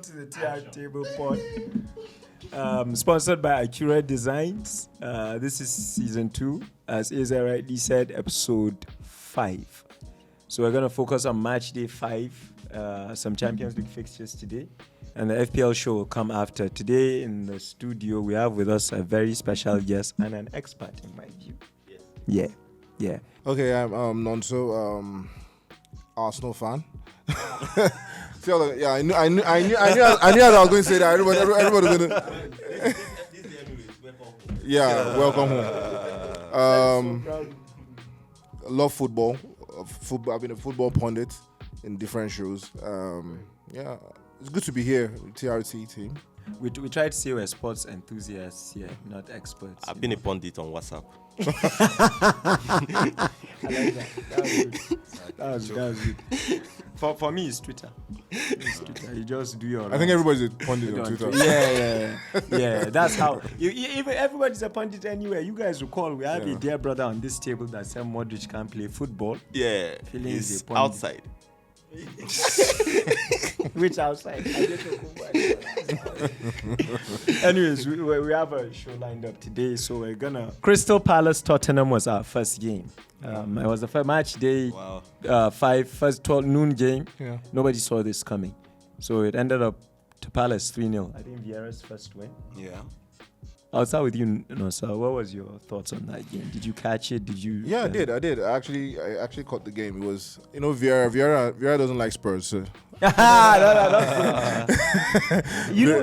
Welcome to the TR Table Pod. Sponsored by Accurate Designs. This is season 2, as Isa rightly said, episode 5. So we're going to focus on match day 5, some Champions League fixtures today, and the FPL show will come after. Today in the studio, we have with us a very special guest and an expert in my view. Yes. Yeah. Okay, I'm Nonso, Arsenal fan. I knew I was going to say that. Everybody was going to. Yeah, welcome home. Love football. I've been a football pundit in different shows. Yeah, it's good to be here with TRT team. We try to say we're sports enthusiasts here, not experts. I've been a pundit on WhatsApp. I like that. That was good. For me, it's Twitter. You just do your. I think everybody's a pundit on Twitter. Yeah. That's how. Even everybody's a pundit anywhere. You guys recall we have a dear brother on this table that said Modric can't play football. Yeah, he's outside. Which outside? Anyways, we have a show lined up today, so we're gonna. Crystal Palace Tottenham was our first game. It was the first match day. Wow. 12 noon game. Yeah. Nobody saw this coming, so it ended up to Palace 3-0. I think Vieira's first win. Yeah. I'll start with you, Nonso. What was your thoughts on that game? Did you catch it? Did you? Yeah, I did. I actually caught the game. It was, Vieira doesn't like Spurs. So.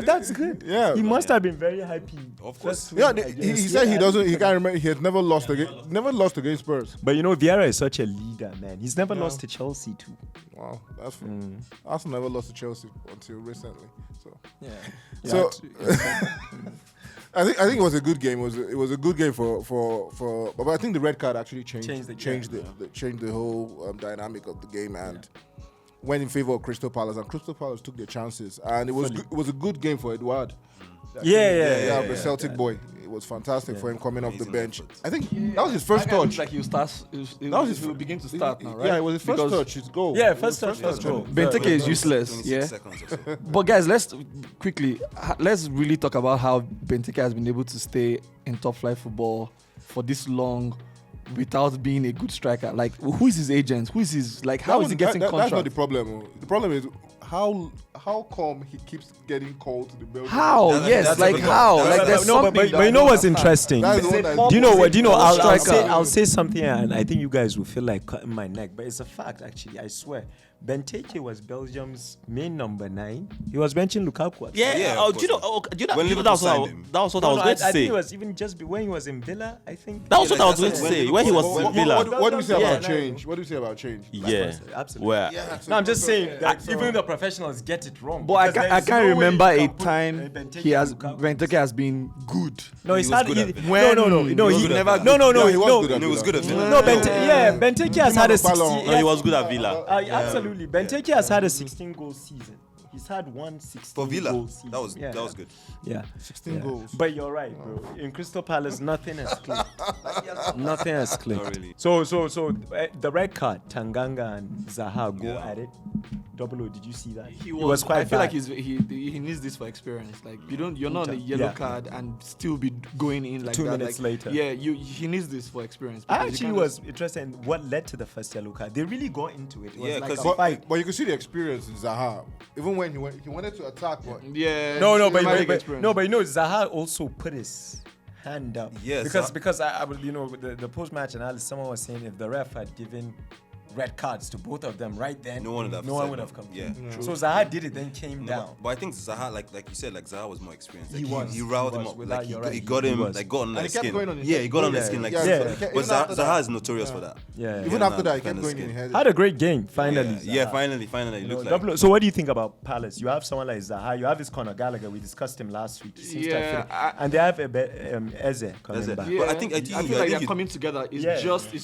That's good. Yeah, he must have been very happy. Of course. Yeah, he said he doesn't. He can't remember. He had never lost against Spurs. But Vieira is such a leader, man. He's never lost to Chelsea too. Wow, that's fun. Arsenal never lost to Chelsea until recently. So yeah. So. I think it was a good game. It was a good game for. But I think the red card actually changed the whole dynamic of the game and went in favor of Crystal Palace. And Crystal Palace took their chances, and it was a good game for Eduard. The Celtic boy. It was fantastic for him coming off the bench. I think that was his first touch. Like he will begin to start now, right? Yeah, it was his first touch. His goal. Yeah, first touch. Goal. Benteke is useless. Yeah. But guys, let's really talk about how Benteke has been able to stay in top flight football for this long without being a good striker. Like, who is his agent? How is he getting contract? That's not the problem. The problem is how come he keeps getting called to the Belgium? How? How? There's something. But you know what's interesting? That's the one that Do you know what? I'll say something, and I think you guys will feel like cutting my neck, but it's a fact. Actually, I swear. Benteke was Belgium's main number 9. He was benching Lukaku. Yeah. Do you know? When Liverpool signed him, that was what I was going to say. I think it was even just when he was in Villa. I think that was what I was going to say. When he was in Villa. What do you say about change? What do you say about change? Yeah, absolutely. No, I'm just saying that even the professionals get it wrong. But I can't remember a time Benteke has been good. No, he started. He was good at Villa. No, Benteke has had a 16. No, he was good at Villa. Absolutely. Benteke has had a 16-goal season. He's had one 16-goal season. That was good. Yeah. 16 goals. But you're right, bro. In Crystal Palace, nothing has clicked. Nothing has clicked. Not really. So the red card, Tanganga and Zaha go at it. Double O, did you see that? He was quite. I feel bad. like he needs this for experience. Like you're not on a yellow card and still be going in like 2 that. minutes later. Yeah, he needs this for experience. I actually was interested in what led to the first yellow card. They really got into it. It was like a fight. But you can see the experience in Zaha. Even when he wanted to attack, but but Zaha also put his hand up. Yes, because I was the post match analysis. Someone was saying if the ref had given red cards to both of them right then, no one would have come. Yeah. So Zaha did it, then came down. But I think Zaha, like you said, Zaha was more experienced. Like He riled him up. Like he got him, like got on his skin. He got on his skin. Like but Zaha is notorious for that. Yeah. Even after that, he kept going in his head. Had a great game. Finally. Yeah. Finally. So what do you think about Palace? You have someone like Zaha. You have this Conor Gallagher. We discussed him last week. And they have Eze coming back. Yeah, I feel like they're coming together. It's just.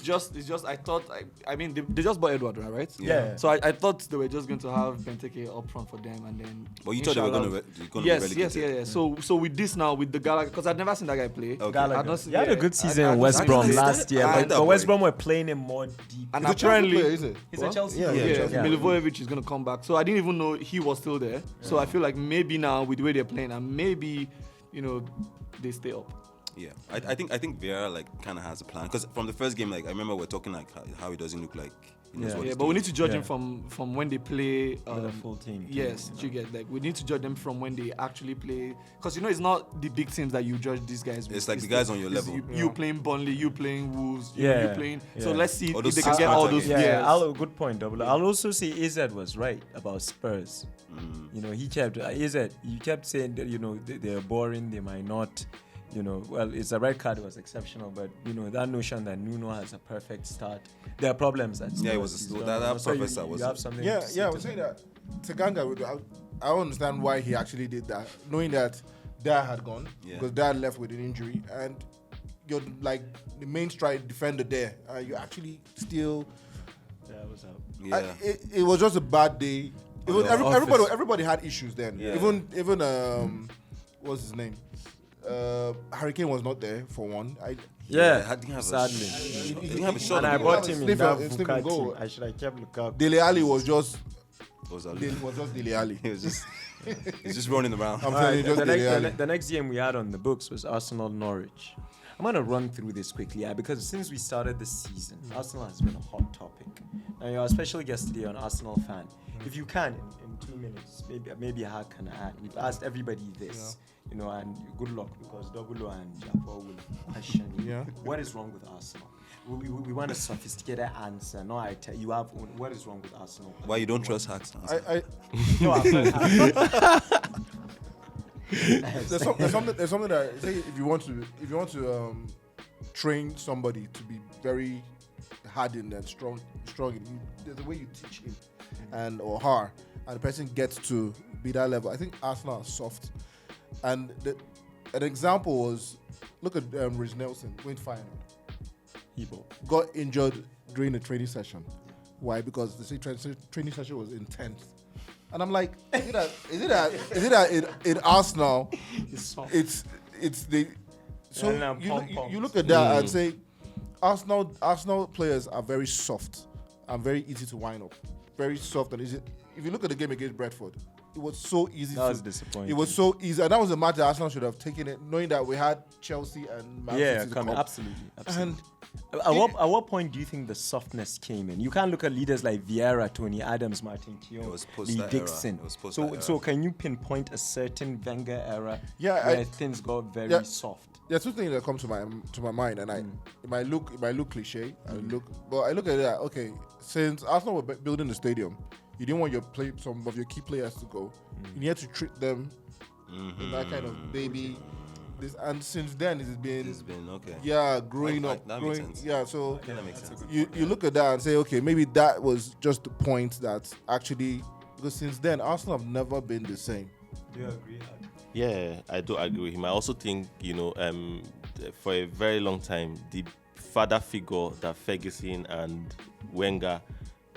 I thought. I mean, they just bought Edward, right? Yeah. So I thought they were just going to have Benteke up front for them, and then. But you thought they were going to be relegated. Yes. So with this now, with the Gallagher, because I'd never seen that guy play. Okay. He had a good season in West Brom last year, but West Brom were playing him more deep. And apparently, he's a Chelsea. Yeah. Milivojevic is going to come back. So I didn't even know he was still there. So I feel like maybe now with the way they're playing, and maybe they stay up. Yeah, I think Vieira kind of has a plan, because from the first game, I remember we're talking how he doesn't look like. But we need to judge him from when they play the full team. Yes, you get we need to judge them from when they actually play, because it's not the big teams that you judge these guys with. It's like the guys on your level. You playing Burnley, you playing Wolves, you playing. So let's see if they can get all those. Good point, Double. I'll also say AZ was right about Spurs. He kept you kept saying that they're boring, they might not. It's a red card was exceptional, but that notion that Nuno has a perfect start, there are problems. That it was that professor was. You have something. I was saying that Tanganga. I don't understand why he actually did that, knowing that Dyer had gone, because Dyer left with an injury, and you're like the main strike defender there. You actually still. Yeah, what's up? It was just a bad day. It was everybody had issues then. Yeah. Even what's his name? Hurricane was not there for one. Sadly. He didn't have a shot. And I bought him in that Bukati. goal. I should have kept Lukaku. Dele Alli was just. Was just Dele Alli. He's just running around. The next game we had on the books was Arsenal Norwich. I'm going to run through this quickly because since we started this season, Arsenal has been a hot topic. And you're a special guest today on Arsenal Fan. If you can, in 2 minutes, maybe how can I add? We've asked everybody this, and good luck, because Double and Japo will question you. What is wrong with Arsenal? We want a sophisticated answer. No, you have what is wrong with Arsenal? Why you don't trust Hacks? There's something that say if you want to train somebody to be very hardened and strong, there's a way you teach him or her, and the person gets to be that level. I think Arsenal are soft, and an example was look at Rich Nelson went final. He got injured during the training session. Why? Because the training session was intense. And I'm like, is it that in Arsenal, it's the so you look at that and say Arsenal players are very soft and very easy to wind up, very soft and easy. If you look at the game against Brentford, it was so easy. That was disappointing. It was so easy, and that was a match that Arsenal should have taken it, knowing that we had Chelsea and Man City coming absolutely. And at what point do you think the softness came in? You can't look at leaders like Vieira, Tony Adams, Martin Keown, Lee Dixon. So can you pinpoint a certain Wenger era where things got very soft? There are two things that come to my mind, and it might look cliche. But I look at it. Okay, since Arsenal were building the stadium, you didn't want some of your key players to go. You had to treat them in that kind of baby. And since then it's been okay. Yeah, growing up. That makes sense. Yeah, so that makes sense. You look at that and say, okay, maybe that was just the point that actually, because since then Arsenal have never been the same. Do you agree? Yeah, I do agree with him. I also think, for a very long time, the father figure that Ferguson and Wenger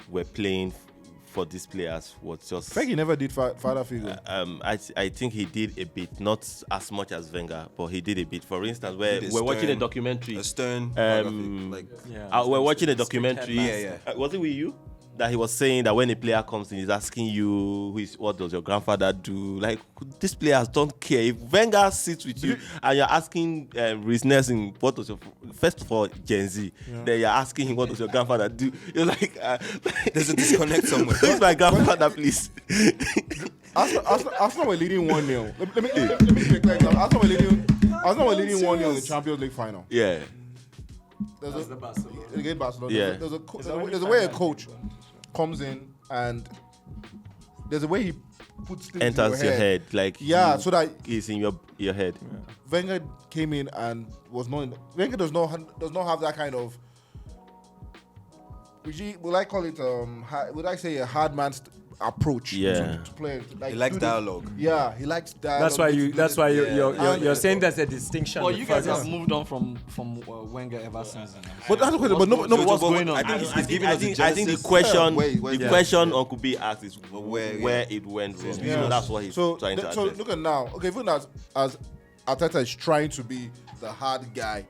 were playing for these players was just... Fergie never did father figure. I think he did a bit, not as much as Wenger, but he did a bit. For instance, we're watching a documentary. A Stern. We're watching a documentary. Was it with you? That he was saying that when a player comes in, he's asking you, what does your grandfather do? Like, these players don't care. If Wenger sits with you and you're asking Rhys Nelson, what does your... First of all, Gen Z. Then you're asking him, what does your grandfather do? You're like... there's a disconnect somewhere. Who's my grandfather, please? Arsenal were leading 1-0. Let me take that example. Arsenal were leading 1-0 in the Champions League final. Yeah. There's against Barcelona. Yeah. There's a way a coach comes in and there's a way he puts things enters in your head. Like so that is in your head. Yeah. Wenger came in and was not. Wenger does not have that kind of. Would I call it? Would I say a hard man approach to players. Like, he likes dialogue. Yeah, he likes dialogue. That's why you're saying there's a distinction. Well, you guys have moved on from Wenger ever since. But that's okay. But no, what's going on? I think the question Uncle B asked is where it went wrong. So that's what he's trying to address. So look at now. Okay, even as Arteta is trying to be the hard guy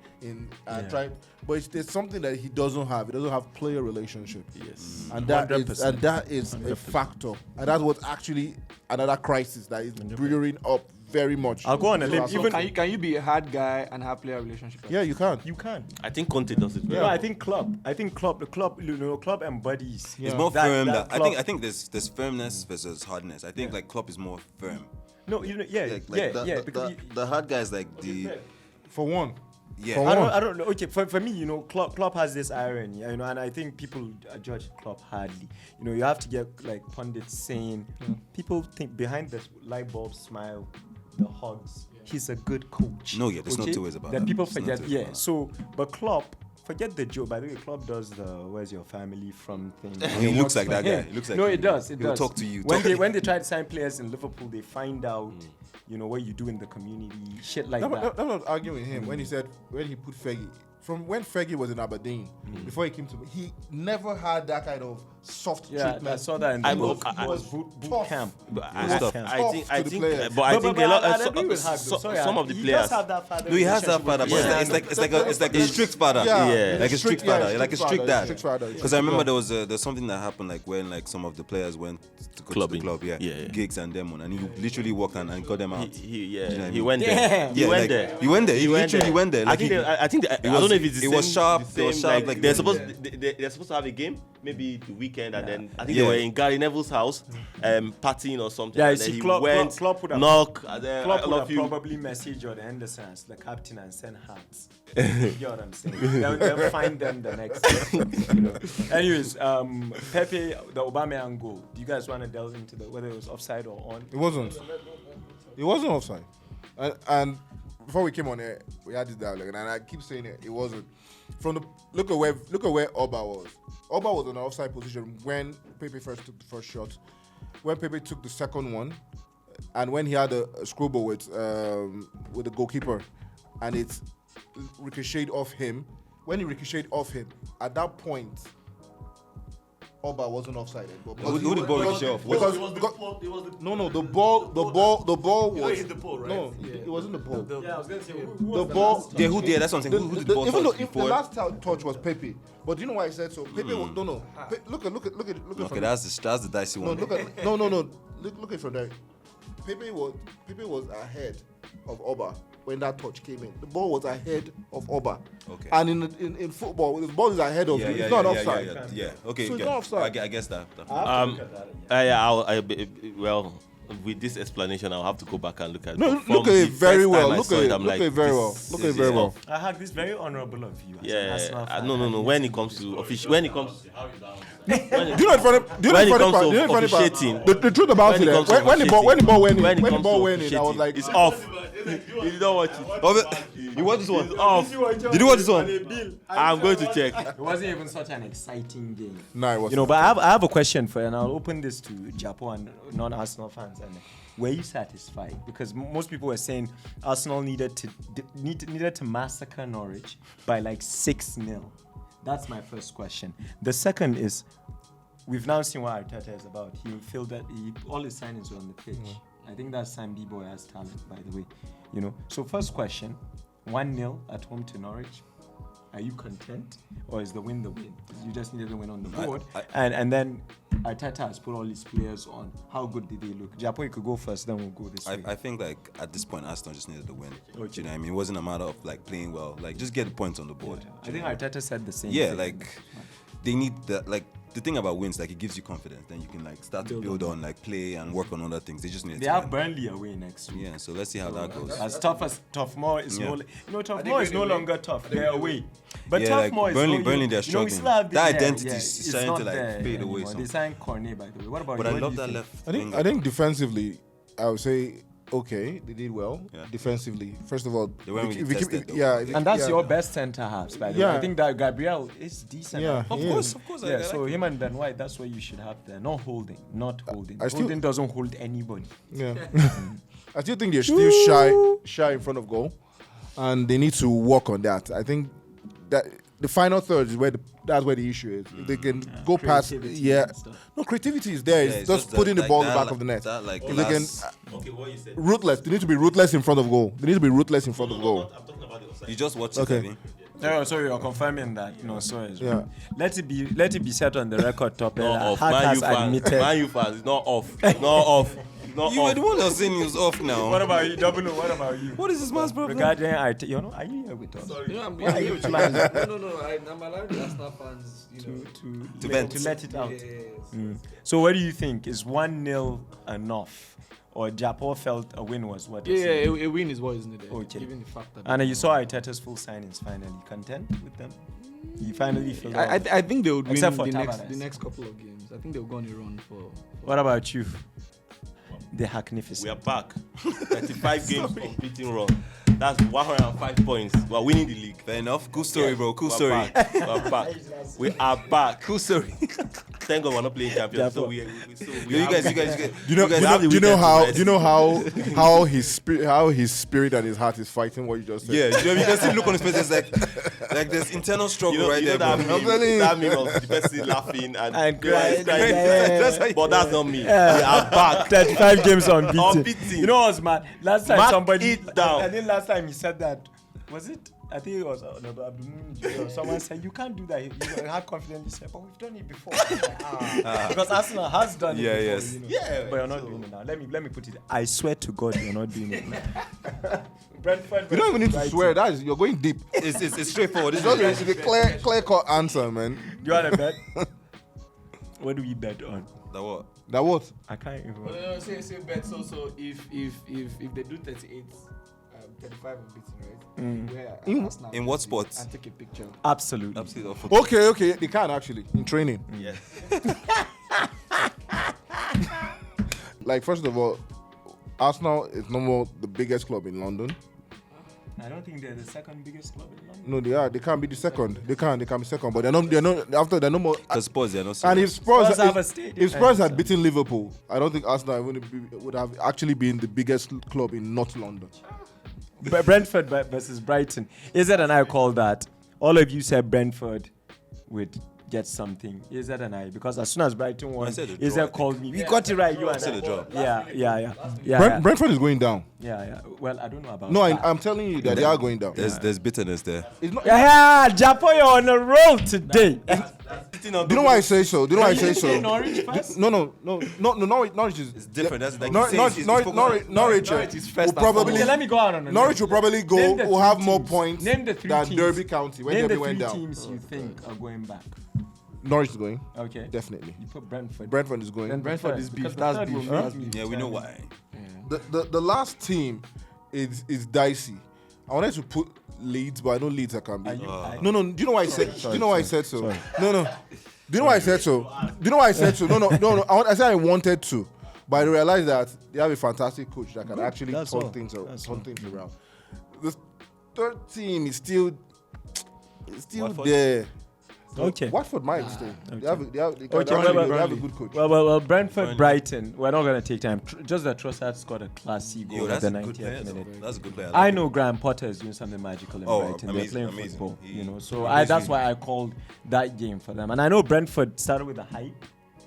but there's something that he doesn't have. He doesn't have player relationship. Yes, and that is a factor, and that's what's actually another crisis that is brewing up very much. I'll go on a limb. So can you be a hard guy and have player relationship? Yeah, you can. I think Conte does it. No, I think Klopp. The club embodies. It's more firm. I think there's firmness versus hardness. I think like Klopp is more firm. No, because the hard guy is like for one. Yeah, I don't know. Okay, for me, Klopp has this irony, and I think people judge Klopp hardly. You have to get like pundits saying people think behind the light bulb smile, the hugs, he's a good coach. No, there's no two ways about that. People forget. Yeah, so but Klopp. Forget the joke. By the way, Klopp does the "Where's your family from" thing. He looks like that guy. He looks like it does. He'll talk to you. When they try to sign players in Liverpool, they find out, what you do in the community, shit like that. I'm not arguing with him when he put Fergie. From when Fergie was in Aberdeen, before he came to me, he never had that kind of soft treatment. I saw that in the book. It was boot camp. I think a lot. Some of the players. No, he has that father, but it's like a strict father. Yeah, like a strict father, like a strict dad. Because Because I remember there's something that happened like when like some of the players went to go to the club, gigs and them, and he literally walked and got them out. He went there. He went there. He literally went there. I think I don't know if it's the same. It was sharp. Like they're supposed to have a game, maybe the weekend, and then I think they were in Gary Neville's house, partying or something. Yeah, and then he went, Klopp would have probably message or the Hendersons, the captain, and send hearts. You know what I'm saying? They'll find them the next day. Anyways, Pepe, the Aubameyang goal. Do you guys want to delve into whether it was offside or on? It wasn't. It wasn't offside. And before we came on here, we had this dialogue, and I keep saying it wasn't. Look at where Oba was. Oba was in an offside position when Pepe first took the first shot, when Pepe took the second one, and when he had a screwball with the goalkeeper, and it ricocheted off him. When he ricocheted off him, at that point, Oba wasn't offside. Who did the ball ricochet off? The ball was. Hit the pole, right? No, it wasn't the ball. I was gonna say the ball. Yeah, who did? That's what I'm saying. Who did the ball even though touch if the before? last touch was Pepe, but do you know why I said so? Pepe was no. Look at. Okay, that's the dicey one. Look at it from there. Pepe was ahead of Oba when that touch came in. The ball was ahead of Oba. Okay. And in football, when the ball is ahead of you, it's not offside. Yeah. Okay. So it's not offside. I guess that. Well, with this explanation, I'll have to go back and look at it. No, look at it very well. Look at it very well. I have this very honorable of you. No. When it comes to official, when it comes to officiating, the truth about it, when the ball went in, I was like, it's off. You did not watch it. You watch this one? It's off. Did you watch this one? I'm going to check. It wasn't even such an exciting game. No, it wasn't. But I have a question for you, and I'll open this to Japan and non-Arsenal fans. And were you satisfied? Because most people were saying Arsenal needed to massacre Norwich by like 6-0. That's my first question. The second is, we've now seen what Arteta is about. He filled that all his signings were on the pitch. I think that Sam B-Boy has talent, by the way. So first question, 1-0 at home to Norwich. Are you content, or is the win the win? You just needed the win on the board, and then Arteta has put all his players on. How good did they look? Japo, you could go first, then we'll go this way. I think like at this point, Arsenal just needed the win. Okay. Do you know what I mean? It wasn't a matter of like playing well, like just get the points on the board. I think Arteta said the same. Yeah, like they need that. Like the thing about wins, like it gives you confidence. Then you can like start to build on like play and work on other things. They just need. They have Burnley away next week. Yeah, so let's see how that goes. As tough as Toughmore is no longer tough. They're away. But Toughmore is Burnley, they're struggling. That identity is trying to like fade away. They signed Cornet, by the way. What about? But I love that left. I think defensively, I would say okay. They did well defensively. First of all, they went and that's your best centre halves, by the way. I think that Gabriel is decent. Yeah, of course. Yeah, so him and Ben White, that's what you should have there. Not holding. Holding doesn't hold anybody. Yeah, I still think they're still shy in front of goal, and they need to work on that. I think that the final third is that's where the issue is. If they can go past, no, creativity is there. It's just putting the ball in the back of the net. If they can, what you said. ruthless. They need to be ruthless in front of goal. I'm talking about the You just watch Okay. it. No, so you're confirming that. No, sorry. Yeah. Let it be set on the record top. Not off. Hackers admitted. Man U fans, it's not off. Not off. Not You were off. the one that was saying he was off now. What about you, Double? What about you? What is this man's problem? Regarding are you here with us? Sorry. I'm Why are you trying No. I'm allowing the Arsenal fans, to vent. let it out? Yes. So what do you think? Is 1-0 enough? Or Japo felt a win was what? Yeah, a win is what is needed. Okay. Given the fact that And you saw Arteta's full signings finally. Content with them? He finally filled out. I think they would win Except for the Tavares. next couple of games. I think they'll go on a run for What about you? The We Hacknificent. are back. 35 games unbeaten run. That's 105 points. We're winning the league. Fair enough. Cool story, bro. Cool We're story. back. We're back. We are back. Cool story. Thank God we're not playing champions. So we You guys. Do you know how his spirit and his heart is fighting what you just said? Yeah, you can see look on his face. It's like there's internal struggle right there, that bro. meme, that meme of the person laughing and crying. But that's not me. We are back. 35 games unbeaten. Unbeaten. You know what's mad? Last time Mark somebody it down. I think last time he said that. Was it? I think it was someone said you can't do that. You had confidently said, but we've done it before. Because Arsenal has done it before. Yes. But you're not doing it now. Let me put it. I swear to God, you're not doing it now. Brentford. You don't even need to swear. You're going deep. It's straightforward. It's It's a clear cut answer, man. Do you want to bet? What do we bet on? That what? That what? I can't even. No, say bet. So if they do 38, 35 unbeaten, right? Where Arsenal in what sports? and take a picture. Absolutely. Absolutely. Okay. They can actually in training. Yes. Like first of all, Arsenal is no more the biggest club in London. I don't think they're the second biggest club in London. No, they are. They can't be the second. They can be second, but they're not. After they're no more. Because Spurs, they're not. And if Spurs have a stadium. if Spurs had beaten Liverpool, I don't think Arsenal would have actually been the biggest club in North London. Brentford versus Brighton. Is and I call that. All of you said Brentford would get something. Is and I, because as soon as Brighton won, Is called me. We got it right. You and I said a draw. Yeah. Brentford is going down. Yeah. Well, I don't know about. No, that. I'm telling you that they are going down. There's bitterness there. It's not, Japo, you're on a roll today. do you know why I say so? Norwich first? No. Norwich is. It's different. That's like Norwich is first will probably. Okay, let me go on. Norwich will probably will have more points than Derby County when Derby went down. Name the 3 teams you think are going back. Norwich is going. Okay. Definitely. You put Brentford. Brentford is going. Then Brentford is beef. because the That's third beef. will That's make me Yeah, we know why. The last team is dicey. I wanted to put Leeds, but I know Leeds can be. No. Do you know why I said? Do you know why I said so? No. Do you know why I said so? Do you know why I said so? No. I said I wanted to, but I realized that they have a fantastic coach that can actually turn things around. The third team is still Watford? there. Okay. Watford might stay. Okay. They have a good coach. Well, Brentford, Brighton. We're not going to take time. Just that Trossard scored a classy goal Yo, at that's the a good 90th player. minute. That's a good player. I know Graham Potter is doing something magical in Brighton. Amazing, They're playing football, He- so that's why I called that game for them. And I know Brentford started with the hype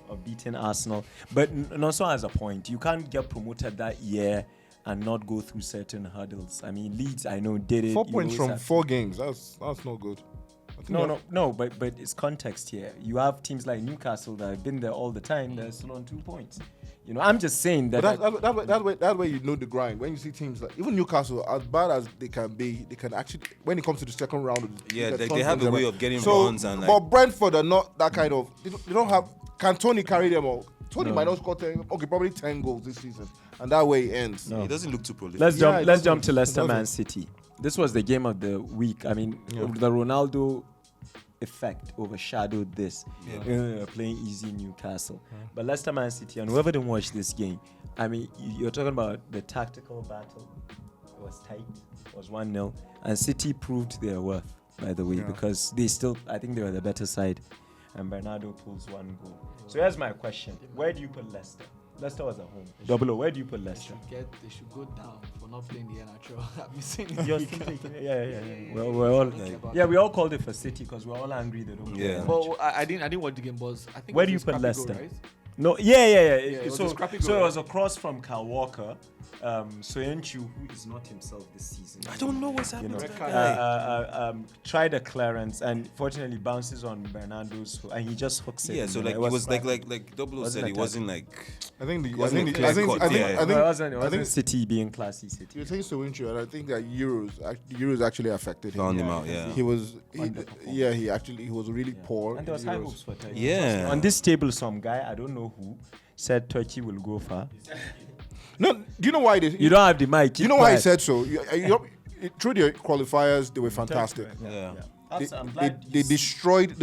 of beating Arsenal, but Nonso has a point. You can't get promoted that year and not go through certain hurdles. I mean, Leeds, I know, did it. 4 points from 4 games. That's not good. No, but it's context here. You have teams like Newcastle that have been there all the time. They're still on 2 points. I'm just saying that. But that way you know the grind. When you see teams like even Newcastle, as bad as they can be, they can actually when it comes to the second round. They have a way of getting runs and. But Brentford are not that kind of. They don't have. Can Tony carry them all? Tony might not score 10. Okay, probably 10 goals this season, and that way it ends. He doesn't look too prolific. Let's jump to Leicester Man City. This was the game of the week. I mean, the Ronaldo effect overshadowed this. Playing easy Newcastle. But Leicester, Man City, and whoever didn't watch this game, I mean, you're talking about the tactical battle. It was tight. It was 1-0. And City proved their worth, by the way, because I think they were the better side. And Bernardo pulls 1 goal. So here's my question. Where do you put Leicester? Leicester was at home. Double O, where do you put Leicester? They should go down for not playing the NHL. I've been saying yeah. Well, we're all we all called it for City because we're all angry they don't play. But I didn't watch the game, but I think where do you put Leicester? Goal, right? No, So it was a cross from Kyle Walker. Soyuncu, who is not himself this season. I don't know what's happening. Tried a clearance and fortunately bounces on Bernardo's and he just hooks it. Yeah, so like it was like Double O said, it wasn't like. It wasn't City being classy City. You think Soyuncu, and I think that Euros actually affected him. Found him out, yeah. He was really poor. And there was high hopes for Turkey. Yeah. On this table, some guy, I don't know who, said Turkey will go far. No, do you know why this? You don't have the mic. You know why he said so? Through the qualifiers, they were fantastic. They destroyed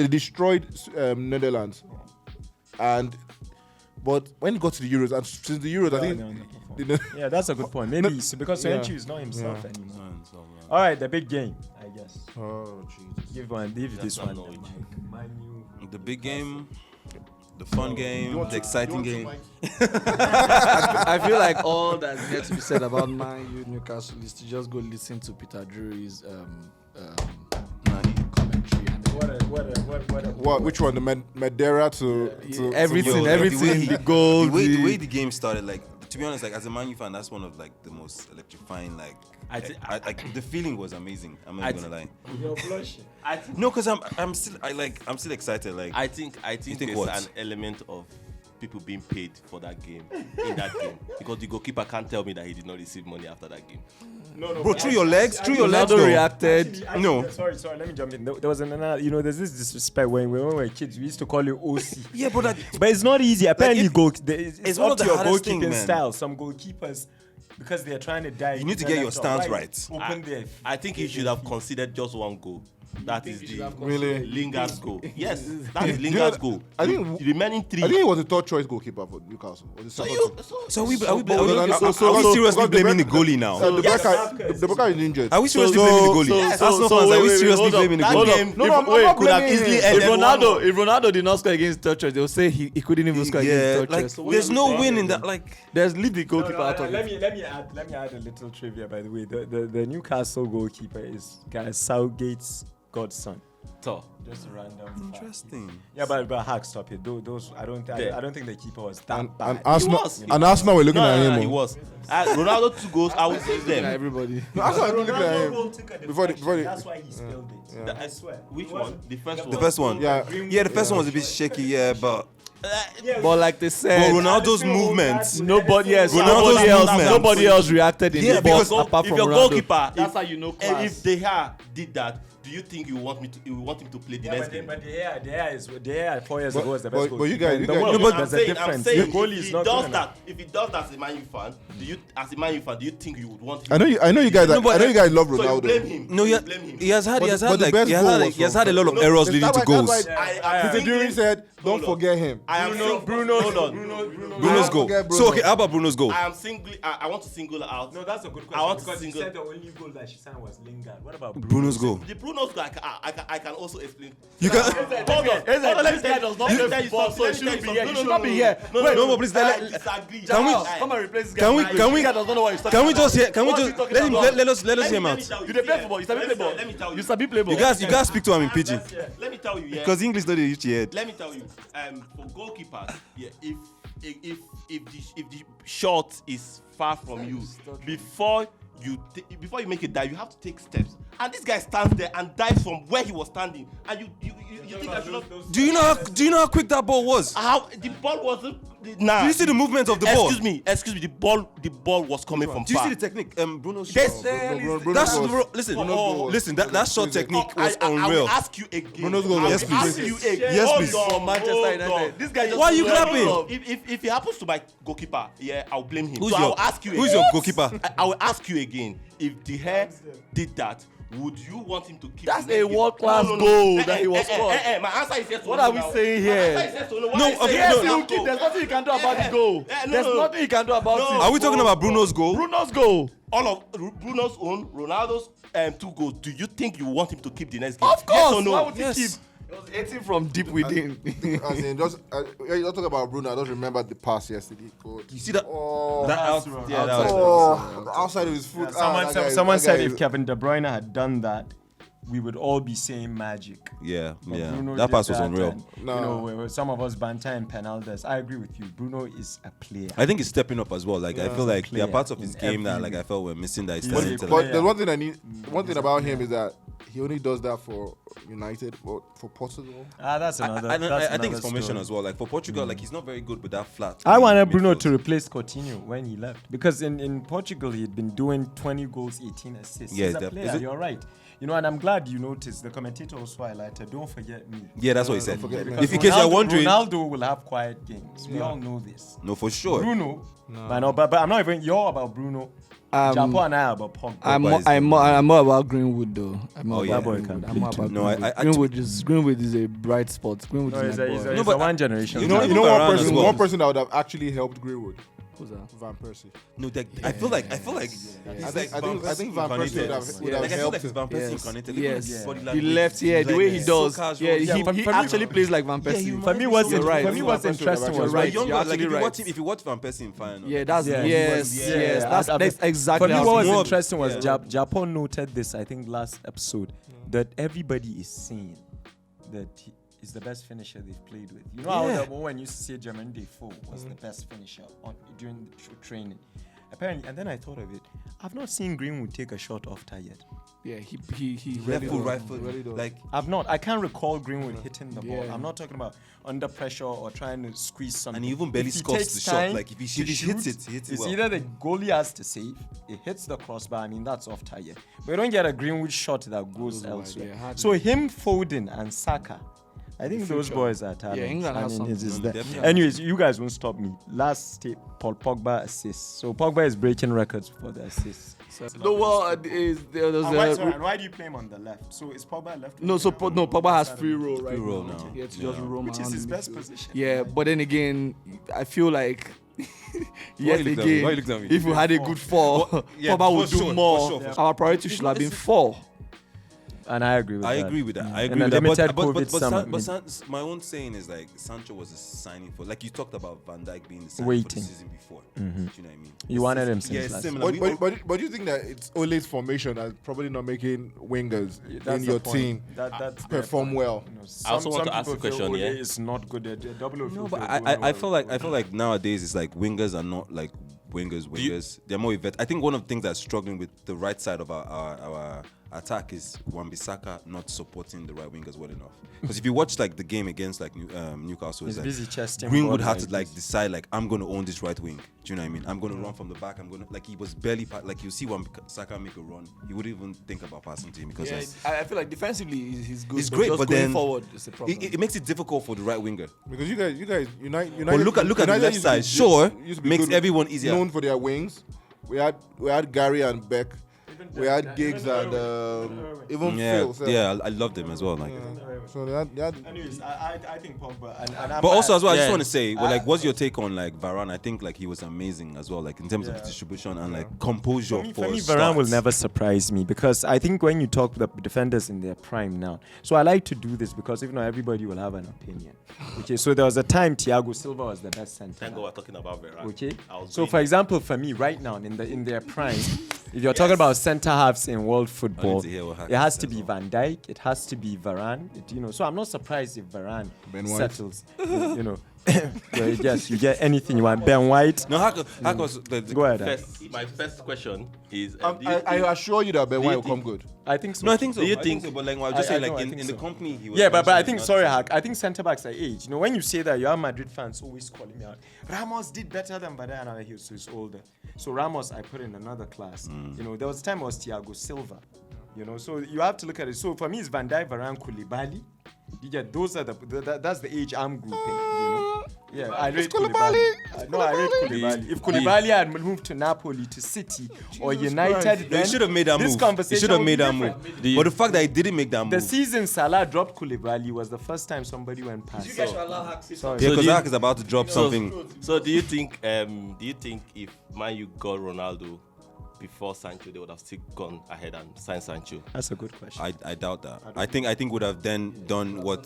Netherlands, but when it got to the Euros, and since the Euros, I think yeah, that's a good point. Maybe because Soyuncu is not himself anymore. All right, the big game, I guess. Oh Jesus! Give this one. The big game. The fun game, the exciting game. I feel like all that's yet to be said about Man U Newcastle is to just go listen to Peter Drury's commentary. What? Which one? The Madeira to everything, the goal. The way the game started, like, to be honest, like as a Man U fan, that's one of like the most electrifying. Like, the feeling was amazing. I'm not gonna lie. You're blushing. No, because I'm still excited. Like, I think there's an element of people being paid for that game in that game because the goalkeeper can't tell me that he did not receive money after that game. No, bro, through your legs. Ronaldo reacted. No. Sorry, let me jump in. There was another, there's this disrespect when we were kids. We used to call you OC. Yeah, but it's not easy. Apparently, it's one of the hardest things, man. Style. Some goalkeepers, because they're trying to die. You need to get your stance right. I think he should have considered just 1 goal. That is the Lingard's goal. Yes, that is Lingard's goal. I think the remaining 3. I think he was the 3rd choice goalkeeper for Newcastle. So are we seriously blaming the goalie now? The Baka is injured. Are we seriously blaming the goalie? Arsenal fans, are we seriously blaming the goalie? If Ronaldo did not score against third choice, they will say he couldn't even score against third choice. There's no win in that. There's leave the goalkeeper out of it. Let me add a little trivia. By the way, the Newcastle goalkeeper is Southgate's godson. Just a random. Interesting. Yeah, but Hack, stop it. Those I don't think the keeper was that bad. And Arsenal were looking at him. He was. Ronaldo 2 goals. I would say them. Everybody. Arsenal were looking at him. Before that's why he spilled it. Yeah. I swear. Which one? The first one. Yeah, the first one was a bit shaky. Yeah, but. But like they said, Ronaldo's movements. Nobody else reacted in the box apart from Ronaldo. If your goalkeeper, that's how you know class. If De Gea did that, do you think you want him to play the next game? But De Gea 4 years ago was the best goal. But you guys, there's a difference. The goalie is not does that. If he does that as a Man U fan, do you think you would want him? I know you guys love Ronaldo. So you blame him. No, he has had a lot of errors leading to goals. Peter Drury said, "Don't forget him." Bruno's goal. So okay, how about Bruno's goal? I want to single out. No, that's a good question. Because he said the only goal that she signed was Lingard. What about Bruno's goal? The Bruno's goal, I can also explain. You can. Hold on. Let me tell you something. So it shouldn't be here. It should not be here. No, please. Can we come and replace this guy? Can we just let us hear him out? You play football. You sabi play ball. Let me tell you. You sabi play ball. You guys speak to him in pidgin. Let me tell you, yeah. Because English don't reach your head. Let me tell you, for goalkeepers, yeah, if the shot is far from you, before you make a dive, you have to take steps. And this guy stands there and dives from where he was standing. And you think I should not? Do you know how quick that ball was? How the ball wasn't? Nah. Do you see the movement of the ball? Excuse me. The ball was coming from far. Do you see the technique? Bruno's shot. Listen. That shot technique was unreal. I will ask you again. Bruno's goal. Yes, please. Yes, please. For Manchester United. This guy just. Why are you clapping? If it happens to my goalkeeper, yeah, I'll blame him. Who's your goalkeeper? I will ask you again. If De Gea did that, would you want him to keep? That's a world-class goal that he was scored. My answer is yes. What are we saying here? There's nothing you can do about the goal. There's nothing you can do about it. Are we talking about Bruno's goal? Bruno's goal. All of Bruno's own, Ronaldo's 2 goals. Do you think you want him to keep the next game? Of course. Yes or no? Why would he keep? It was 18 from deep within. As in, you don't talk about Bruno. I don't remember the pass yesterday. God. You see that? The outside of his foot. Someone said if Kevin De Bruyne had done that, we would all be saying magic. Yeah. Bruno That did pass was unreal. And, some of us banter and penalties. I agree with you. Bruno is a player. I think he's stepping up as well. Like I feel like there are parts of his game that like I felt were missing that he's starting to. But the one thing about him is that he only does that for United, but for Portugal. That's another. I think it's formation as well. Like for Portugal, like he's not very good with that flat. I wanted Bruno to replace Coutinho when he left because in Portugal he had been doing 20 goals, 18 assists. Yeah, he's a player. You're right. And I'm glad you noticed. The commentator also highlighted, don't forget me. Yeah, that's what he said. If in case you're wondering, Ronaldo will have quiet games. We all know this. No, for sure. Bruno, but I'm not even. You're about Bruno. Japo and I are about Pogba. I'm more about Greenwood though. Greenwood is a bright spot. Greenwood is but one generation. One person that would have actually helped Greenwood. Who's that? Van Persie. No, I feel like. I think Van Persie would have helped him. Van Persie incarnated. Yes. He left. Yeah, the way he does. Yeah, he actually plays like Van Persie. For me, what's interesting was right. If you watch Van Persie in final. Yeah, that's exactly. For me, what was interesting was Japan noted this. I think last episode that everybody is saying that is the best finisher they've played with. You know how when you say Jermaine Defoe was the best finisher during the training. Apparently, and then I thought of it. I've not seen Greenwood take a shot off target. Yeah, he right foot. Like I've not. I can't recall Greenwood hitting the ball. I'm not talking about under pressure or trying to squeeze something. And he even barely scores the shot. Like if he hits it, he hits it well. It's either the goalie has to save, it hits the crossbar. I mean that's off target. But you don't get a Greenwood shot that goes elsewhere. So him, Foden, and Saka. I think those boys are talented. Yeah, England has something. Anyways, you guys won't stop me. Last step, Paul Pogba assists. So Pogba is breaking records for the assists. Why do you play him on the left? So is Pogba left? Pogba has free roll right now. Yeah, to just roam which is his best position. Yeah, but then again, I feel like if we had a good 4, Pogba would do more. Our priority should have been 4. And I agree with that. I agree with that. But my own saying is like Sancho was a signing for, like you talked about Van Dijk being the signing for the season before. Mm-hmm. Do you know what I mean? You wanted him since last. Similar. But do you think that it's Ole's formation that's probably not making wingers in your team perform well? I also want to ask a question. Yeah, it's not good at I feel like nowadays it's like wingers are not like wingers. They're more I think one of the things that's struggling with the right side of our attack is Wan-Bissaka not supporting the right wingers well enough. Because if you watch like the game against like Newcastle, he's busy chesting. Greenwood had to like decide like I'm going to own this right wing. Do you know what I mean? I'm going to run from the back. I'm going to he was barely like you see Wan-Bissaka make a run, he wouldn't even think about passing to him because I feel like defensively he's good. He's great, but then forward is the problem. It makes it difficult for the right winger. Because you guys United. But look at the left side. Sure, makes everyone easier. Known for their wings. We had Gary and Beck. We had Giggs and even Phil. So. Yeah, I loved him as well. Like, so they had anyways, I think Pogba. But also as well, I just want to say, what's your take on like Varane? I think like he was amazing as well, like in terms of distribution and like composure. For me, Varane will never surprise me because I think when you talk the defenders in their prime now, so I like to do this because if not, everybody will have an opinion. Okay, so there was a time Thiago Silva was the best centre. Thank God we're talking about Varane. Okay, so for example, for me right now in their prime, if you're talking about centre halves in world football, it has to be Van Dijk, it has to be Varane. So I'm not surprised if Varane settles. You get anything you want. Ben White. No, go ahead. My first question is: I assure you that Ben White will come good. I think so. No, I think so. Do you think? So, but like, I'll just say, like, in the company, he was. Yeah, but I think, sorry, Hack. I think centre backs are age. When you say that, your Madrid fans always calling me out. Ramos did better than Varane. He's older. So Ramos, I put in another class. There was a time it was Thiago Silva. So you have to look at it. So for me, it's Van Dijk, Varane, Koulibaly. Those are that's the age I'm grouping. Yeah, I rate Koulibaly. No, I rate Koulibaly. If Koulibaly had moved to Napoli, to City, or United, then he should have made that this move. conversation He should have would made be that different. move. But the fact that he didn't make that move. The season Salah dropped Koulibaly was the first time somebody went past. You guys should allow Hack. Sorry. Yeah, because Hack is about to drop something. So do you think if Man U got Ronaldo before Sancho, they would have still gone ahead and signed Sancho? That's a good question. I doubt that. I think would have then done what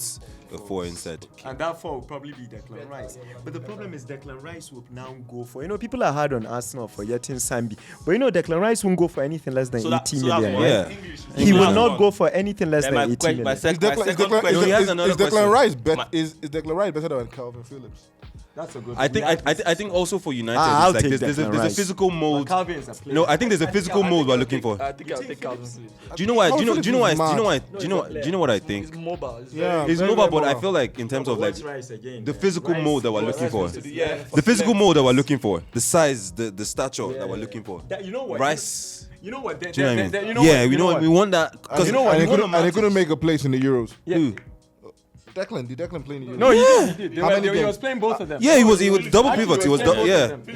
the 4 instead. And that 4 will probably be Declan Rice. But the problem is Declan Rice will now go for, people are hard on Arsenal for getting Sambi. But Declan Rice won't go for anything less than 80 million. Yeah. He will not go for anything less than 80 million. Is Declan Rice better than Calvin Phillips? That's a good I think also for United, I'll it's like take there's a Declan Rice. physical mode. Calvin is a player. No, I think there's a physical mode we're looking for. I think I'll take Calvin. Do you know why? Do you know what I He's think? mobile. Yeah, He's mobile, but I feel like in terms of like the physical mode that we're looking for, the physical mode that we're looking for, the size, the stature that we're looking for. You know what? Rice. You know what? Do you know what I mean? Yeah, we want that because And they couldn't make a place in the Euros. Who? Did Declan play in the Euros? No, he did. How many He games? was playing both of them. Yeah, he was double pivot. He was He